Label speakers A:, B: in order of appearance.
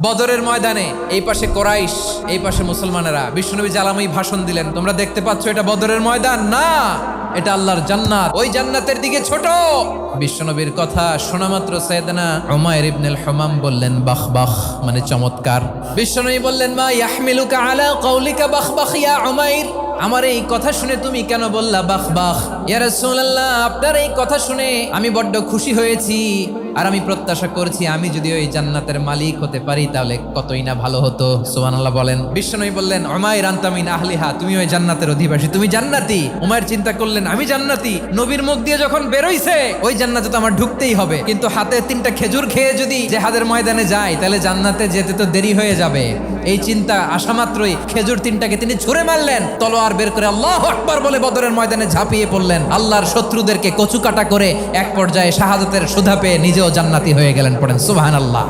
A: বদরের ময়দানে এই পাশে কোরাইশ, এই পাশে মুসলমানেরা। বিশ্বনবী জালামি ভাষণ দিলেন, তোমরা দেখতে পাচ্ছ এটা বদরের ময়দান না, এটা আল্লাহর জান্নাত, ওই জান্নাতের দিকে ছোট। বিশ্বনবীর কথা শোনা মাত্র সাইয়েদনা উমাইর ইবনুল হুমাম বললেন বাখ বাখ, মানে চমৎকার। বিশ্বনবী বললেন মা ইয়াহমিলুকা আলা কওলিকা বাখ বাখ ইয়া উমাইর, আমার এই কথা শুনে তুমি কেন বললা বাখ বাখ? ইয়া রাসূলুল্লাহ, আপনার এই কথা শুনে আমি বড্ড খুশি হয়েছি, আর আমি প্রত্যাশা করছি আমি যদি ওই জান্নাতের মালিক হতে পারি তাহলে কতই না ভালো হতো। সুবহানাল্লাহ বলেন। বিশ্বনবী বললেন উমাইর আনতা মিন আহলিহা, তুমি ওই জান্নাতের অধিবাসী, তুমি জান্নাতি। উমাইর চিন্তা করলেন আমি জান্নাতি, নবীর মুখ দিয়ে যখন বেরোইছে ওই জান্নাতে তো আমার ঢুকতেই হবে, কিন্তু হাতে 3টা খেজুর খেয়ে যদি জিহাদের ময়দানে যাই তাহলে জান্নাতে যেতে তো দেরি হয়ে যাবে। এই চিন্তা আসা মাত্রই খেজুর 3টাকে তিনি ছুঁড়ে মারলেন, তলোয়ার বের করে আল্লাহু আকবার বলে বদরের ময়দানে ঝাঁপিয়ে পড়লেন। আল্লাহর শত্রুদেরকে কচুকাটা করে এক পর্যায়ে শাহাদাতের সুধা পেয়ে নিজেও জান্নাতি হয়ে গেলেন। পড়েন সুবহানাল্লাহ।